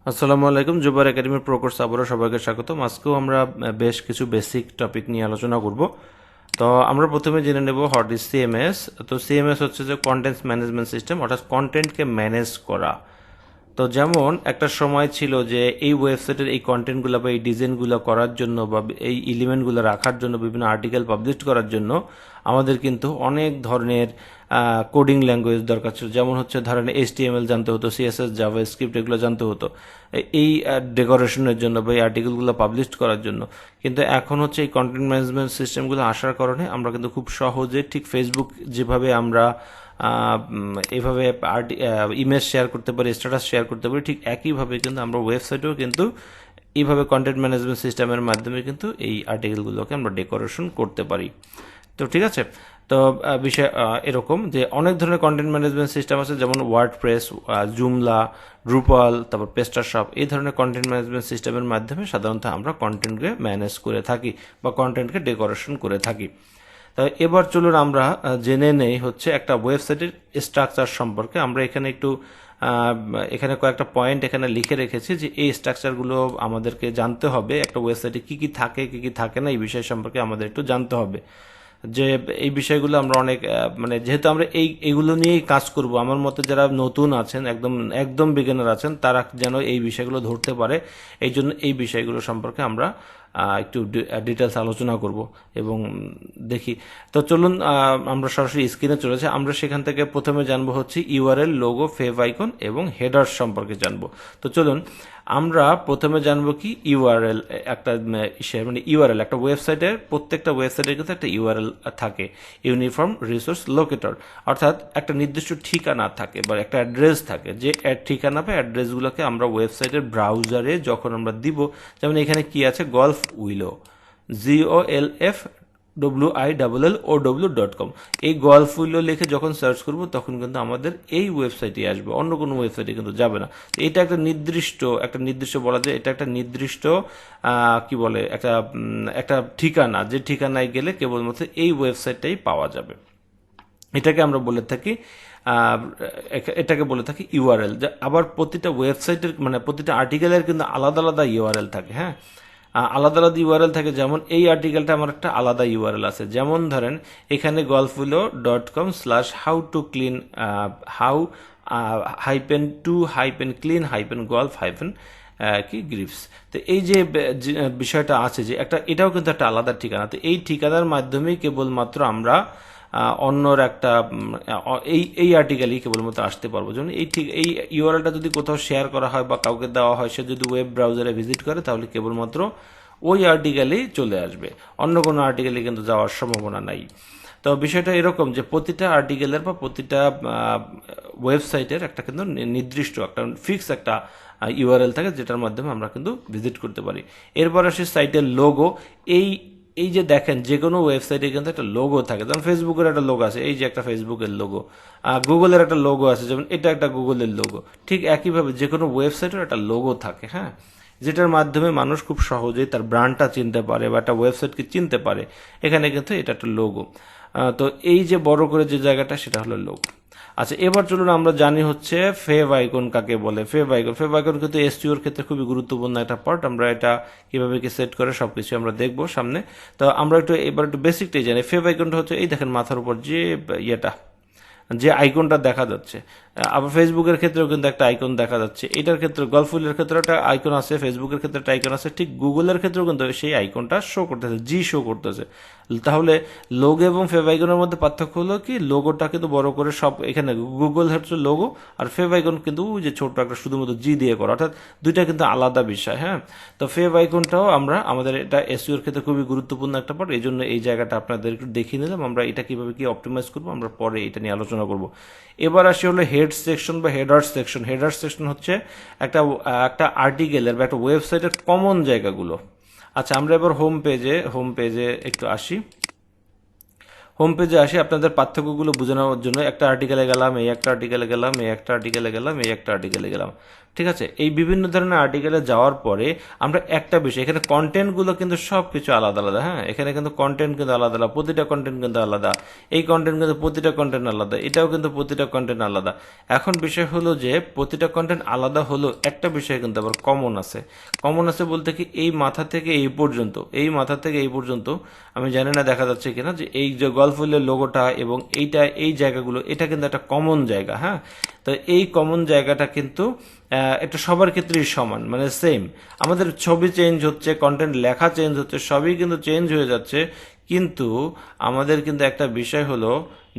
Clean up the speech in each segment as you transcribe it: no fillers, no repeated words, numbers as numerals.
আসসালামু আলাইকুম, জুবায়ের একাডেমির প্রো কোর্স আবারও সবাইকে স্বাগতম। আজকেও আমরা বেশ কিছু বেসিক টপিক নিয়ে আলোচনা করব। তো আমরা প্রথমে জেনে নেব হোয়াট ইজ সিএমএস। তো সিএমএস হচ্ছে যে কন্টেন্ট ম্যানেজমেন্ট সিস্টেম, অর্থাৎ কন্টেন্টকে ম্যানেজ করা। তো যেমন একটা সময় ছিল যে এই ওয়েবসাইটের এই কন্টেন্টগুলো বা এই ডিজাইনগুলো করার জন্য বা এই এলিমেন্টগুলো রাখার জন্য, বিভিন্ন আর্টিকেল পাবলিশ করার জন্য আমাদের কিন্তু অনেক ধরনের কোডিং ল্যাঙ্গুয়েজ দরকার ছিল। যেমন হচ্ছে ধরেন HTML জানতে হতো, CSS, জাভাস্ক্রিপ্ট এগুলো জানতে হতো এই ডেকোরেশনের জন্য বা এই আর্টিকেলগুলো পাবলিশ করার জন্য। কিন্তু এখন হচ্ছে এই কন্টেন্ট ম্যানেজমেন্ট সিস্টেমগুলো আসার কারণে আমরা কিন্তু খুব সহজে, ঠিক ফেসবুক যেভাবে আমরা এইভাবে ইমেজ শেয়ার করতে পারি, স্ট্যাটাস শেয়ার করতে পারি, ঠিক একইভাবে কিন্তু আমরা ওয়েবসাইটেও কিন্তু এইভাবে কন্টেন্ট ম্যানেজমেন্ট সিস্টেমের মাধ্যমে কিন্তু এই আর্টিকেলগুলোকে আমরা ডেকোরেশন করতে পারি। তো ঠিক আছে, তো বিষয় এরকম যে অনেক ধরনের কন্টেন্ট ম্যানেজমেন্ট সিস্টেম আছে, যেমন ওয়ার্ডপ্রেস, জুমলা, ড্রুপাল, তারপর PrestaShop। এই ধরনের কন্টেন্ট ম্যানেজমেন্ট সিস্টেমের মাধ্যমে সাধারণত আমরা কন্টেন্টকে ম্যানেজ করে থাকি বা কন্টেন্টকে ডেকোরেশন করে থাকি। তো এবার চলুন আমরা জেনে নেই হচ্ছে একটা ওয়েবসাইটের স্ট্রাকচার সম্পর্কে। আমরা এখানে একটু এখানে কয়েকটা পয়েন্ট এখানে লিখে রেখেছি যে এই স্ট্রাকচারগুলো আমাদেরকে জানতে হবে। একটা ওয়েবসাইটে কি কি থাকে, কি কি থাকে না, এই বিষয় সম্পর্কে আমাদের একটু জানতে হবে। যে এই বিষয়গুলো আমরা অনেক মানে যেহেতু আমরা এইগুলো নিয়েই কাজ করব, আমার মতে যারা নতুন আছেন, একদম একদম বিগিনার আছেন, তারা যেন এই বিষয়গুলো ধরতে পারে, এই জন্য এই বিষয়গুলো সম্পর্কে আমরা একটু ডিটেলস আলোচনা করব এবং দেখি। তো চলুন আমরা সরাসরি স্ক্রিনে চলেছে। আমরা সেখান থেকে প্রথমে জানবো হচ্ছে ইউআরএল, লোগো, ফেভ আইকন এবং হেডার সম্পর্কে জানবো। তো চলুন আমরা প্রথমে জানবো কি ইউআরএল। একটা মানে ইউআরএল একটা ওয়েবসাইটের, প্রত্যেকটা ওয়েবসাইটের কিন্তু একটা ইউআরএল থাকে, ইউনিফর্ম রিসোর্স লোকেটর, অর্থাৎ একটা নির্দিষ্ট ঠিকানা থাকে বা একটা অ্যাড্রেস থাকে। যে ঠিকানা বা অ্যাড্রেসগুলোকে আমরা ওয়েবসাইটের ব্রাউজারে যখন আমরা দিব, যেমন এখানে কি আছে, গলফ উইলো, golfwillow.com, এই গলফ উইলো লিখে যখন সার্চ করব তখন কিন্তু আমাদের এই ওয়েবসাইটে আসবে, অন্য কোনো ওয়েবসাইটে কিন্তু যাবে না। এটা একটা নির্দিষ্ট বলা যায়, এটা একটা নির্দিষ্ট কি বলে একটা ঠিকানা, যে ঠিকানায় গেলে কেবলমাত্র এই ওয়েবসাইটটাই পাওয়া যাবে। এটাকে আমরা বলে থাকি ইউআরএল। আবার প্রতিটা ওয়েবসাইটের মানে প্রতিটা আর্টিকেলের কিন্তু আলাদা আলাদা ইউআরএল থাকে। হ্যাঁ, আলাদা আলাদা ইউআরএল থাকে। যেমন এই আর্টিকেলটা আমার একটা আলাদা ইউআরএল আছে, যেমন ধরেন এখানে golfwillow.com/how-to-clean how-to-clean কি গ্রিপস। তো এই যে বিষয়টা আছে, যে এটাও কিন্তু একটা আলাদা ঠিকানা। তো এই ঠিকানার মাধ্যমেই কেবলমাত্র আমরা অন্যর একটা এই আর্টিকেলই কেবলমাত্র আসতে পারবো। যেমন এই ইউআরএলটা যদি কোথাও শেয়ার করা হয় বা কাউকে দেওয়া হয়, সে যদি ওয়েব ব্রাউজারে ভিজিট করে, তাহলে কেবলমাত্র ওই আর্টিকেলেই চলে আসবে, অন্য কোনো আর্টিকেলে কিন্তু যাওয়ার সম্ভাবনা নাই। তো বিষয়টা এরকম যে প্রতিটা আর্টিকেলের বা প্রতিটা ওয়েবসাইটের একটা কিন্তু নির্দিষ্ট একটা ফিক্স একটা ইউআরএল থাকে, যেটার মাধ্যমে আমরা কিন্তু ভিজিট করতে পারি। এরপর আসে সাইটের লোগো। এই যে দেখেন, যে কোনো ওয়েবসাইটে কিন্তু একটা লোগো থাকে। যেমন ফেসবুকের একটা লোগো আছে, এই যে একটা ফেসবুকের লোগো। গুগলের একটা লোগো আছে, যেমন এটা একটা গুগলের লোগো। ঠিক একইভাবে যে কোনো ওয়েবসাইটের একটা লোগো থাকে। হ্যাঁ, যেটার মাধ্যমে মানুষ খুব সহজেই তার ব্র্যান্ডটা চিনতে পারে বা একটা ওয়েবসাইটকে চিনতে পারে। এখানে কিন্তু এটা একটা লোগো। তো এই যে বড় করে যে জায়গাটা, সেটা হলো লোগো। আচ্ছা, এবার চলুন আমরা জানি হচ্ছে ফেভ আইকন কাকে বলে। ফেভ আইকন কিন্তু এসইওর ক্ষেত্রে খুবই গুরুত্বপূর্ণ একটা পার্ট। আমরা এটা কিভাবে কি সেট করে সবকিছু আমরা দেখবো সামনে। তো আমরা এবার একটু বেসিকটাই জানি। ফেভ আইকনটা হচ্ছে এই দেখেন মাথার উপর যে আইকনটা দেখা যাচ্ছে। আবার ফেসবুকের ক্ষেত্রেও কিন্তু একটা আইকন দেখা যাচ্ছে। এটার ক্ষেত্রে গলফুলের ক্ষেত্রে একটা আইকন আছে, ফেসবুকের ক্ষেত্রে একটা আইকন আছে, ঠিক গুগলের ক্ষেত্রেও কিন্তু সেই আইকনটা শো করতেছে, শো করতেছে। তাহলে লোগো এবং ফেভ আইকনের মধ্যে পার্থক্য হলো কি, লোগোটা কিন্তু বড় করে সব, এখানে গুগল হচ্ছে লোগো, আর ফেভ আইকন কিন্তু যে ছোট একটা শুধুমাত্র দিয়ে করা, অর্থাৎ দুইটা কিন্তু আলাদা বিষয়। হ্যাঁ, তো ফেভ আইকনটাও আমাদের এটা এসইওর ক্ষেত্রে খুবই গুরুত্বপূর্ণ একটা পার্ট। এই জন্য এই জায়গাটা আপনাদের একটু দেখিয়ে নিলাম। আমরা এটা কিভাবে কি অপটিমাইজ করবো, আমরা পরে এটা নিয়ে আলোচনা করব। এবার আসি হলো হেড সেকশন বা হেডার সেকশন। হেডার সেকশন হচ্ছে একটা আর্টিকেলের বা একটা ওয়েবসাইটের কমন জায়গাগুলো। আচ্ছা, আমরা এবার হোম পেজে একটু আসি। হোম পেজে আসি আপনাদের পার্থক্যগুলো বোঝানোর জন্য একটা আর্টিকেলে গেলাম, এই একটা আর্টিকেলে গেলাম, এই একটা আর্টিকেলে গেলাম, এই একটা আর্টিকেলে গেলাম, ঠিক আছে। এই বিভিন্ন ধরনের আর্টিকেলে যাওয়ার পরে আমরা একটা বিষয়, এখানে কন্টেন্টগুলো কিন্তু সব কিছু আলাদা আলাদা, হ্যাঁ, এখানে কিন্তু কন্টেন্ট কিন্তু আলাদা আলাদা, প্রতিটা কন্টেন্ট কিন্তু আলাদা, এই কন্টেন্ট কিন্তু প্রতিটা কন্টেন্ট আলাদা, এটাও কিন্তু প্রতিটা কন্টেন্ট আলাদা। এখন বিষয় হলো যে প্রতিটা কন্টেন্ট আলাদা হলো, একটা বিষয় কিন্তু আবার কমন আছে। কমন আছে বলতে কি, এই মাথা থেকে এই পর্যন্ত, এই মাথা থেকে এই পর্যন্ত, আমি জানি না দেখা যাচ্ছে কিনা, যে এই যে গলফুলের লোগোটা এবং এইটা, এই জায়গাগুলো, এটা কিন্তু একটা কমন জায়গা, হ্যাঁ। তো এই কমন জায়গাটা কিন্তু এটা সবার ক্ষেত্রেই সমান, মানে সেম। আমাদের ছবি চেঞ্জ হচ্ছে, কন্টেন্ট লেখা চেঞ্জ হচ্ছে, সবই কিন্তু চেঞ্জ হয়ে যাচ্ছে, কিন্তু আমাদের কিন্তু একটা বিষয় হলো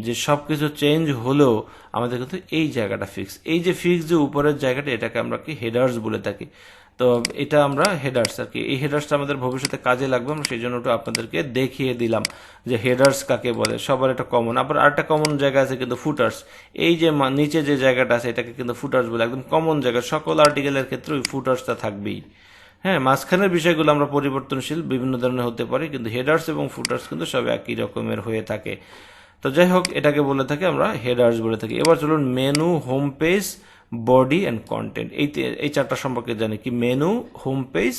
যে সব কিছু চেঞ্জ হলেও আমাদের কিন্তু এই জায়গাটা ফিক্স, এই যে ফিক্স যে উপরের জায়গাটা, এটাকে আমরা কি হেডার্স বলে থাকি। তো এটা আমরা হেডার্স আর কি, এই হেডার্সটা আমাদের ভবিষ্যতে কাজে লাগবে, আমরা সেই জন্য একটু আপনাদেরকে দেখিয়ে দিলাম যে হেডার্স কাকে বলে। সবার এটা কমন। আবার আরেকটা কমন জায়গা আছে কিন্তু ফুটার্স, এই যে নিচে যে জায়গাটা আছে এটাকে কিন্তু ফুটার্স বলে, একদম কমন জায়গা, সকল আর্টিকেলের ক্ষেত্রে ওই ফুটার্সটা থাকবেই। হ্যাঁ, মাঝখানের বিষয়গুলো আমরা পরিবর্তনশীল বিভিন্ন ধরনের হতে পারে, কিন্তু হেডার্স এবং ফুটার্স কিন্তু সব একই রকমের হয়ে থাকে। তো যাই হোক, এটাকে বলে থাকি আমরা হেডার্স বলে থাকি। এবার চলুন menu, home page, body and content, এই চারটা সম্পর্কে জানি কি, menu, home page,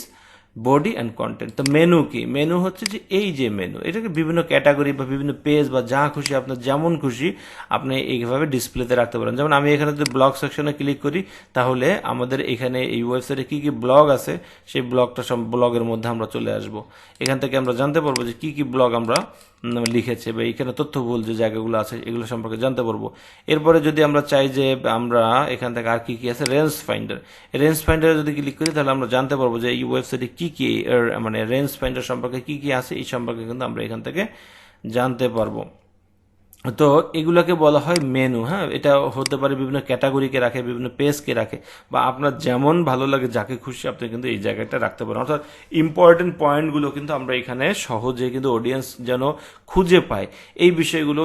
body and content. তো মেনু কি? মেনু হচ্ছে যে এই যে মেনু, এটাকে বিভিন্ন ক্যাটাগরি বা বিভিন্ন পেজ বা যা খুশি আপনার যেমন খুশি আপনি এইভাবে ডিসপ্লেতে রাখতে পারেন। যেমন আমি এখানে যদি ব্লগ সেকশনে ক্লিক করি, তাহলে আমাদের এখানে এই ওয়েবসাইটে কি কি ব্লগ আছে সেই ব্লগটা, সব ব্লগের মধ্যে আমরা চলে আসব। এখান থেকে আমরা জানতে পারবো যে কি কি ব্লগ আমরা লিখেছে, বা এখানে তথ্যবহুল যে জায়গাগুলো আছে এগুলো সম্পর্কে জানতে পারবো। এরপরে যদি আমরা চাই যে আমরা এখান থেকে আর কি কি আছে, রেঞ্জ ফাইন্ডার, রেঞ্জ ফাইন্ডারে যদি ক্লিক করি তাহলে আমরা জানতে পারবো যে এই ওয়েবসাইটে কি কি মানে রেঞ্জ ফাইন্ডার সম্পর্কে কি কি আছে, এই সম্পর্কে কিন্তু আমরা এখান থেকে জানতে পারবো। তো এগুলোকে বলা হয় মেনু। হ্যাঁ, এটা হতে পারে বিভিন্ন ক্যাটাগরিকে রাখে, বিভিন্ন পেজকে রাখে, বা আপনার যেমন ভালো লাগে যাকে খুশি আপনি কিন্তু এই জায়গাটা রাখতে পারেন। অর্থাৎ ইম্পর্টেন্ট পয়েন্টগুলো কিন্তু আমরা এখানে সহজে কিন্তু অডিয়েন্স যেন খুঁজে পায়, এই বিষয়গুলো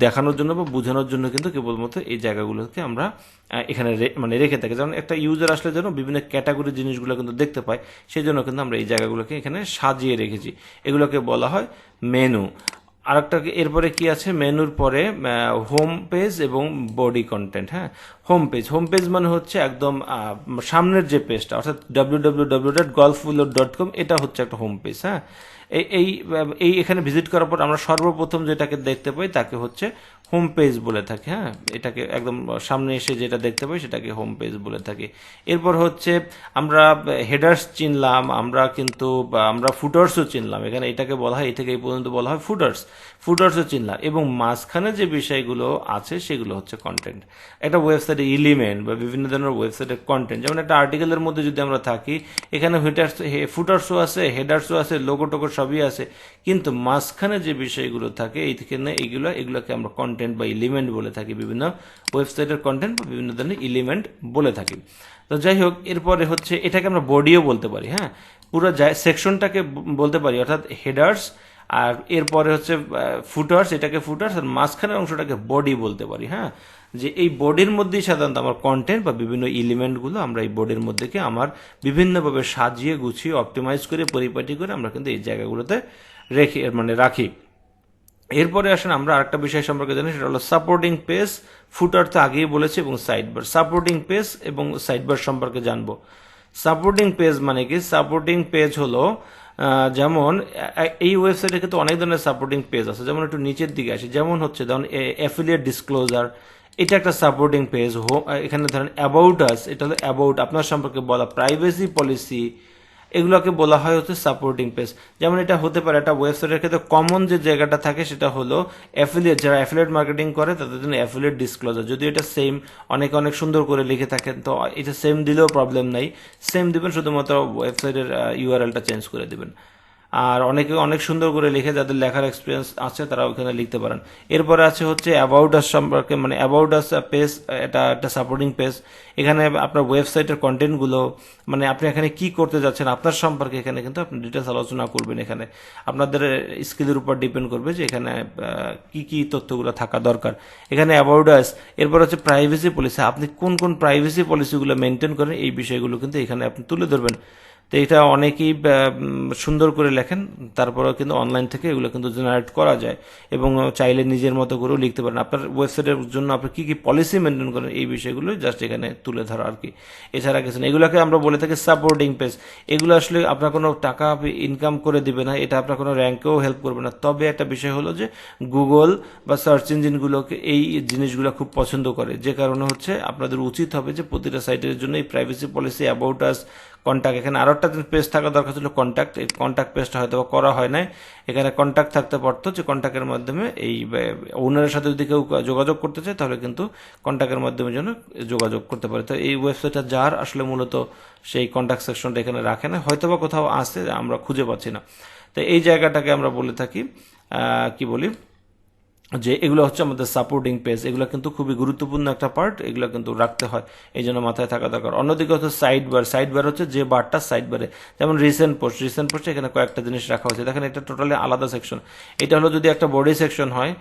দেখানোর জন্য বা বোঝানোর জন্য কিন্তু কেবলমাত্র এই জায়গাগুলোকে আমরা এখানে মানে রেখে থাকি। যেমন একটা ইউজার আসলে যেন বিভিন্ন ক্যাটাগরির জিনিসগুলো কিন্তু দেখতে পায়, সেই জন্য কিন্তু আমরা এই জায়গাগুলোকে এখানে সাজিয়ে রেখেছি, এগুলোকে বলা হয় মেনু। আরেকটা এরপরে কি আছে, মেনুর পরে হোম পেজ এবং বডি কন্টেন্ট। হ্যাঁ, হোম পেজ, হোম পেজ মানে হচ্ছে একদম সামনের যে পেজটা, অর্থাৎ www.golfwillow.com, এটা হচ্ছে একটা হোম পেজ। হ্যাঁ, এই এই এখানে ভিজিট করার পর আমরা সর্বপ্রথম যেটাকে দেখতে পাই তাকে হচ্ছে হোম পেজ বলে থাকি। হ্যাঁ, এটাকে একদম সামনে এসে যেটা দেখতে পাই সেটাকে হোম পেজ বলে থাকি। এরপর হচ্ছে আমরা হেডার্স চিনলাম, আমরা কিন্তু আমরা ফুটার্সও চিনলাম, এখানে এটাকে বলা হয়, এই থেকে এই পর্যন্ত বলা হয় ফুটার্স, ফুটার্সও চিনলাম, এবং মাঝখানে যে বিষয়গুলো আছে সেগুলো হচ্ছে কন্টেন্ট। একটা ওয়েবসাইটের এলিমেন্ট বা বিভিন্ন ধরনের ওয়েবসাইটের কন্টেন্ট, যেমন একটা আর্টিকেলের মধ্যে যদি আমরা থাকি, এখানে ফুটার্সও আছে, হেডার্সও আছে, লোগো টোগো সবই আছে, কিন্তু মাঝখানে যে বিষয়গুলো থাকে এইখানে এগুলোকে আমরা কন্টেন্ট বা এলিমেন্ট বলে থাকি, বিভিন্ন ওয়েবসাইটের কন্টেন্ট বা বিভিন্ন ধরনের এলিমেন্ট বলে থাকি। তো যাই হোক, এরপরে হচ্ছে এটাকে আমরা বডিও বলতে পারি। হ্যাঁ, পুরো সেকশনটাকে বলতে পারি, অর্থাৎ হেডার্স, আর এরপরে হচ্ছে ফুটার্স, এটাকে ফুটার্স, আর মাঝখানের অংশটাকে বডি বলতে পারি। হ্যাঁ, যে এই বডির মধ্যেই সাধারণত আমার কন্টেন্ট বা বিভিন্ন এলিমেন্টগুলো আমরা এই বডির মধ্যেকে আমার বিভিন্নভাবে সাজিয়ে গুছিয়ে অপটিমাইজ করে পরিপাটি করে আমরা কিন্তু এই জায়গাগুলোতে রাখি। এরপরে আসেন আমরা আরেকটা বিষয় সম্পর্কে জানি, সেটা হলো সাপোর্টিং পেজ। ফুটার তো আগেই বলেছি, এবং সাইডবার। সাপোর্টিং পেজ এবং সাইডবার সম্পর্কে জানবো। সাপোর্টিং পেজ মানে কি? সাপোর্টিং পেজ হলো যেমন এই ওয়েবসাইটে কিন্তু অনেক ধরনের সাপোর্টিং পেজ আছে, যেমন একটু নিচের দিকে আসি, যেমন হচ্ছে যেমন অ্যাফিলিয়েট ডিসক্লোজার, এটা একটা সাপোর্টিং পেজ। এখানে ধরেন অ্যাবাউট আস, এটা হলো অ্যাবাউট আপনার সম্পর্কে বলা, প্রাইভেসি পলিসি, এগুলোকে বলা হয় হচ্ছে সাপোর্টিং পেজ। যেমন এটা হতে পারে একটা ওয়েবসাইটের ক্ষেত্রে কমন যে জায়গাটা থাকে সেটা হলো অ্যাফিলিয়েট, যারা অ্যাফিলিয়েট মার্কেটিং করে তাদের জন্য অ্যাফিলিয়েট ডিসক্লোজার। যদি এটা সেম অনেকে অনেক সুন্দর করে লিখে থাকেন, তো এটা সেম দিলেও প্রবলেম নাই, সেম দিবেন, শুধুমাত্র ওয়েবসাইটের ইউআরএলটা চেঞ্জ করে দিবেন। আর অনেকে অনেক সুন্দর করে লিখে, যাদের লেখার এক্সপিরিয়েন্স আছে তারা ওখানে লিখতে পারেন। এরপরে আছে হচ্ছে অ্যাবাউট আস সম্পর্কে, মানে অ্যাবাউট আস পেজ, এটা একটা সাপোর্টিং পেজ। এখানে আপনার ওয়েবসাইটের কন্টেন্টগুলো, মানে আপনি এখানে কি করতে যাচ্ছেন আপনার সম্পর্কে এখানে কিন্তু আপনি ডিটেলস আলোচনা করবেন। এখানে আপনাদের স্কিলের উপর ডিপেন্ড করবে যে এখানে কি কি তথ্যগুলো থাকা দরকার। এখানে অ্যাবাউট আস, এরপর হচ্ছে প্রাইভেসি পলিসি, আপনি কোন কোন প্রাইভেসি পলিসিগুলো মেনটেন করেন এই বিষয়গুলো কিন্তু এখানে আপনি তুলে ধরবেন। তো এটা অনেকেই সুন্দর করে লেখেন, তারপরেও কিন্তু অনলাইন থেকে এগুলো কিন্তু জেনারেট করা যায় এবং চাইলে নিজের মতো করেও লিখতে পারেন। আপনার ওয়েবসাইটের জন্য আপনি কী কী পলিসি মেনটেন করেন এই বিষয়গুলো জাস্ট এখানে তুলে ধরা আর কি, এছাড়া কিছু না। এগুলোকে আমরা বলে থাকি সাপোর্টিং পেজ। এগুলো আসলে আপনার কোনো টাকা ইনকাম করে দিবে না, এটা আপনার কোনো র্যাঙ্কেও হেল্প করবে না, তবে একটা বিষয় হলো যে গুগল বা সার্চ ইঞ্জিনগুলোকে এই জিনিসগুলো খুব পছন্দ করে, যে কারণে হচ্ছে আপনাদের উচিত হবে যে প্রতিটা সাইটের জন্য এই privacy policy, about us, contact, এখানে আরও একটা পেজ থাকা দরকার ছিল কন্ট্যাক্ট, এই কন্ট্যাক্ট পেজটা হয়তো করা হয় নাই, এখানে কন্ট্যাক্ট থাকতে পারতো, যে কন্ট্যাক্টের মাধ্যমে এই ওনারের সাথে যদি কেউ যোগাযোগ করতে চায় তাহলে কিন্তু কন্ট্যাক্টের মাধ্যমে যেন যোগাযোগ করতে পারে। তো এই ওয়েবসাইটটা যার আসলে মূলত সেই কন্ট্যাক্ট সেকশনটা এখানে রাখে না, হয়তো বা কোথাও আছে আমরা খুঁজে পাচ্ছি না। তো এই জায়গাটাকে আমরা বলে থাকি কি বলি যে এগুলো হচ্ছে আমাদের সাপোর্টিং পেজ। এগুলো কিন্তু খুবই গুরুত্বপূর্ণ একটা পার্ট, এগুলো কিন্তু রাখতে হয়, এই জন্য মাথায় থাকা দরকার। অন্যদিকে হচ্ছে সাইড বার। সাইড বার হচ্ছে যে বারটা সাইড বারে, যেমন রিসেন্ট পোস্টে এখানে কয়েকটা জিনিস রাখা হয়েছে, দেখেন এটা টোটালি আলাদা সেকশন। এটা হলো যদি একটা বডি সেকশন হয়,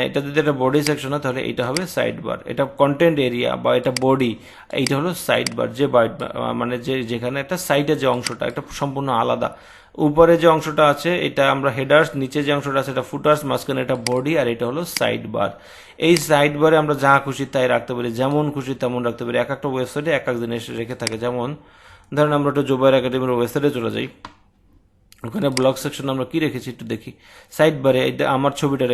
এটা যদি একটা বডি সেকশন হয় তাহলে এটা হবে সাইড বার। এটা কন্টেন্ট এরিয়া বা এটা বডি, এইটা হলো সাইড বার, যে মানে যেখানে একটা সাইডে যে অংশটা এটা সম্পূর্ণ আলাদা। উপরে যে অংশটা আছে এটা আমরা হেডার্স, নিচে যে অংশটা আছে এটা ফুটার্স, মাঝখানে এটা বডি, আর এটা হলো সাইড বার। এই সাইড বারে আমরা যা খুশি তাই রাখতে পারি, যেমন খুশি তেমন রাখতে পারি। এক একটা ওয়েবসাইটে এক এক জিনিস রেখে থাকে, যেমন ধরেন আমরা একটু জোবায়ার একাডেমির ওয়েবসাইটে চলে যাই, ওখানে ব্লগ সেকশন আমরা কি রেখেছি একটু দেখি। সাইড বারে এটা আমার ছবিটা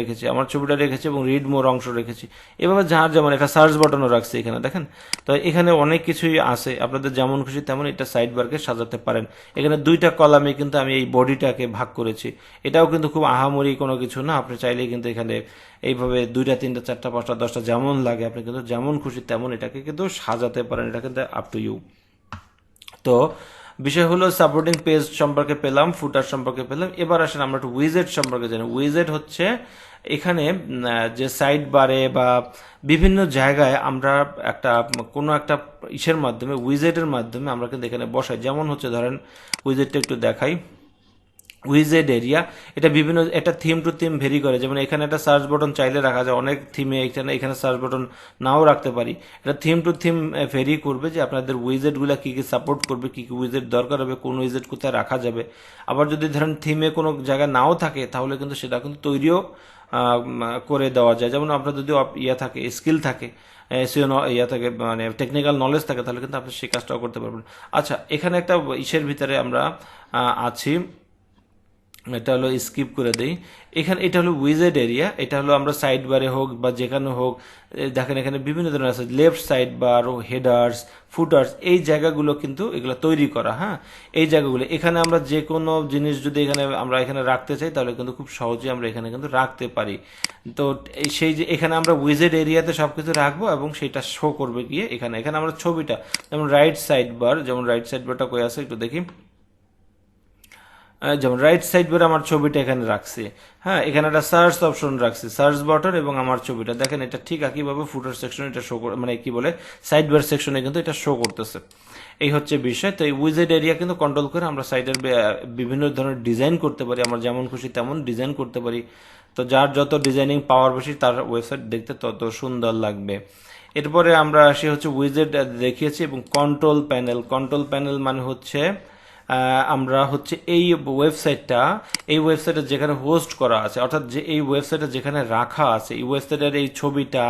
রেখেছি এবং রিড মোর অংশ রেখেছি। এভাবে যার যেমন একটা সার্চ বাটনও রাখছি এখানে দেখেন। তো এখানে অনেক কিছুই আছে, আপনাদের যেমন খুশি তেমন এটা সাইড বারকে সাজাতে পারেন। এখানে দুইটা কলামে কিন্তু আমি এই বডিটাকে ভাগ করেছি, এটাও কিন্তু খুব আহামরি কোনো কিছু না। আপনি চাইলেই কিন্তু এখানে এইভাবে 2টা 3টা 4টা 5টা 10টা যেমন লাগে আপনি কিন্তু যেমন খুশি তেমন এটাকে কিন্তু সাজাতে পারেন, এটা কিন্তু আপ টু ইউ। তো বিষয় হলো সাপোর্টিং পেজ সম্পর্কে পেলাম, ফুটার সম্পর্কে পেলাম। এবার আসেন আমরা একটু উইজেট সম্পর্কে জানি। উইজেট হচ্ছে এখানে যে সাইড বারে বা বিভিন্ন জায়গায় আমরা কোনো একটা ইসের মাধ্যমে, উইজেটের মাধ্যমে আমরা কিন্তু এখানে বসাই। যেমন হচ্ছে ধরেন উইজেটটা একটু দেখাই, উইজেট এরিয়া, এটা বিভিন্ন একটা থিম টু থিম ভেরি করে। যেমন এখানে একটা সার্চ বাটন চাইলে রাখা যায়, অনেক থিমে এখানে সার্চ বাটন নাও রাখতে পারি। এটা থিম টু থিম ভেরি করবে যে আপনাদের উইজেটগুলো কী কী সাপোর্ট করবে, কী কী উইজেট দরকার হবে, কোন উইজেট কোথায় রাখা যাবে। আবার যদি ধরেন থিমে কোনো জায়গায় নাও থাকে তাহলে কিন্তু সেটা কিন্তু তৈরিও করে দেওয়া যায়। যেমন আপনার যদি থাকে, স্কিল থাকে, থাকে, মানে টেকনিক্যাল নলেজ থাকে, তাহলে কিন্তু আপনি সেই কাজটাও করতে পারবেন। আচ্ছা, এখানে একটা ইসের ভিতরে আমরা আছি, এটা হলো স্কিপ করে দেই। এটা হলো উইজেট এরিয়া, এটা হলো আমরা সাইড বারে হোক বা যেখানে হোক, দেখেন এখানে বিভিন্ন ধরনের আছে, left side bar, headers, footers, এই জায়গাগুলো কিন্তু এগুলো তৈরি করা। হ্যাঁ, এই জায়গাগুলো এখানে আমরা যে কোনো জিনিস যদি আমরা এখানে রাখতে চাই তাহলে কিন্তু খুব সহজে আমরা এখানে কিন্তু রাখতে পারি। তো সেই যে এখানে আমরা উইজেট এরিয়াতে সবকিছু রাখবো এবং সেটা শো করবে গিয়ে এখানে আমরা ছবিটা, যেমন রাইট সাইড বারটা কই আছে একটু দেখি। যেমন রাইট সাইড বারে আমার ছবিটা এখানে রাখছি। হ্যাঁ, এখানে একটা সার্চ অপশন রাখছি, সার্চ বাটন এবং আমার ছবিটা দেখেন। এটা ঠিক একইভাবে ফুটার সেকশন এটা শো করে, মানে কি বলে সাইড বার সেকশনে কিন্তু এটা শো করতেছে। এই হচ্ছে বিষয়। তো এই উইজেট এরিয়া কিন্তু কন্ট্রোল করে আমরা সাইটের বিভিন্ন ধরনের ডিজাইন করতে পারি, আমরা যেমন খুশি তেমন ডিজাইন করতে পারি। তো যার যত ডিজাইনিং পাওয়ার বেশি তার ওয়েবসাইট দেখতে তত সুন্দর লাগবে। এরপরে আমরা আসি হচ্ছে উইজেট দেখিয়েছি এবং কন্ট্রোল প্যানেল মানে হচ্ছে আমরা হচ্ছে এই ওয়েবসাইটে যেখানে হোস্ট করা আছে, অর্থাৎ যে এই ওয়েবসাইটে যেখানে রাখা আছে, এই ওয়েবসাইটের এই ছবিটা,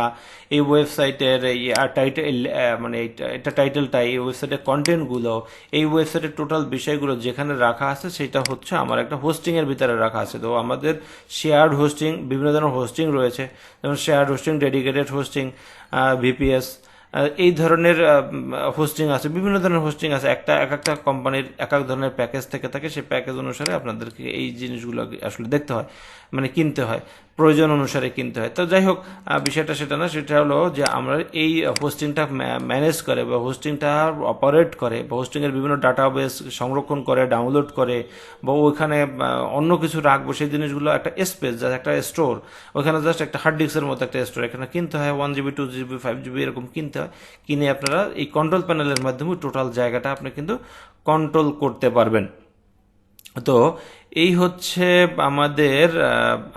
এই ওয়েবসাইটের এই টাইটেল, মানে এটা টাইটেলটা, এই ওয়েবসাইটের কন্টেন্টগুলো, এই ওয়েবসাইটের টোটাল বিষয়গুলো যেখানে রাখা আছে সেটা হচ্ছে আমার একটা হোস্টিংয়ের ভিতরে রাখা আছে। তো আমাদের শেয়ার্ড হোস্টিং, বিভিন্ন ধরনের হোস্টিং রয়েছে, যেমন shared hosting, dedicated hosting, VPS, এই ধরনের হোস্টিং আছে, বিভিন্ন ধরনের হোস্টিং আছে। এক একটা কোম্পানির এক এক ধরনের প্যাকেজ থেকে থাকে, সেই প্যাকেজ অনুসারে আপনাদেরকে এই জিনিসগুলো আসলে দেখতে হয়, মানে কিনতে হয়, প্রয়োজন অনুসারে কিনতে হয়। তো যাই হোক, বিষয়টা সেটা না, সেটা হলো যে আমরা এই হোস্টিংটা ম্যানেজ করে বা হোস্টিংটা অপারেট করে বা হোস্টিংয়ের বিভিন্ন ডাটাবেস সংরক্ষণ করে, ডাউনলোড করে, বা ওইখানে অন্য কিছু রাখবো সেই জিনিসগুলো একটা স্পেস, যা একটা স্টোর, ওইখানে জাস্ট একটা হার্ড ডিস্কের মতো একটা স্টোর এখানে কিনতে হয়, 1 GB 2 GB 5 GB এরকম কিনতে হয়। কিনে আপনারা এই কন্ট্রোল প্যানেলের মাধ্যমে টোটাল জায়গাটা আপনি কিন্তু কন্ট্রোল করতে পারবেন। তো এই হচ্ছে আমাদের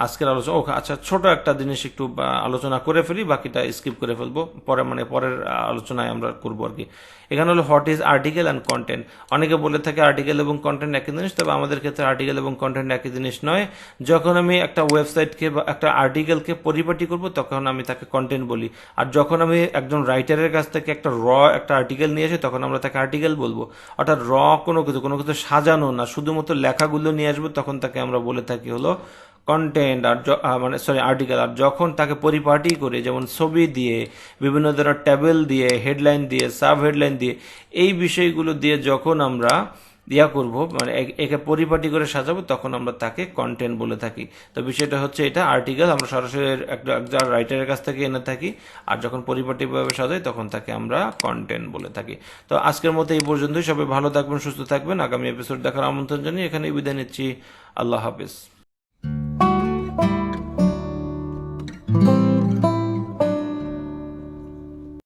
আজকের আলোচনা। আচ্ছা, ছোট একটা জিনিস একটু আলোচনা করে ফেলি, বাকিটা স্কিপ করে ফেলবো, পরের আলোচনায় আমরা করবো আর কি। এখানে হলো what is article and content. অনেকে বলে থাকে আর্টিকেল এবং কন্টেন্ট একই জিনিস, তবে আমাদের ক্ষেত্রে আর্টিকেল এবং কন্টেন্ট একই জিনিস নয়। যখন আমি একটা ওয়েবসাইটকে বা একটা আর্টিকেলকে পরিপাটি করব তখন আমি তাকে কন্টেন্ট বলি, আর যখন আমি একজন রাইটারের কাছ থেকে একটা আর্টিকেল নিয়ে আসি তখন আমরা তাকে আর্টিকেল বলবো। অর্থাৎ কোনো কিছু সাজানো না, শুধুমাত্র লেখাগুলো নিয়ে আসবো তখন তাকে আমরা বলে থাকি হলো কন্টেন্ট, আর মানে সরি আর্টিকেল। আর যখন তাকে পরিপাটি করে, যেমন ছবি দিয়ে, বিভিন্ন ধরনের টেবিল দিয়ে, হেডলাইন দিয়ে, সাব হেডলাইন দিয়ে, এই বিষয়গুলো দিয়ে যখন আমরা করব, মানে একে পরিপাটি করে সাজাবো, তখন আমরা তাকে কন্টেন্ট বলে থাকি। তো বিষয়টা হচ্ছে এটা, আর্টিকেল আমরা সরাসরি একটা রাইটারের কাছ থেকে এনে থাকি, আর যখন পরিপাটিভাবে সাজাই তখন তাকে আমরা কন্টেন্ট বলে থাকি। তো আজকের মতো এই পর্যন্তই। সবাই ভালো থাকবেন, সুস্থ থাকবেন। আগামী এপিসোড দেখার আমন্ত্রণ জানিয়ে এখানে বিদায় নিচ্ছি। আল্লাহ হাফিজ।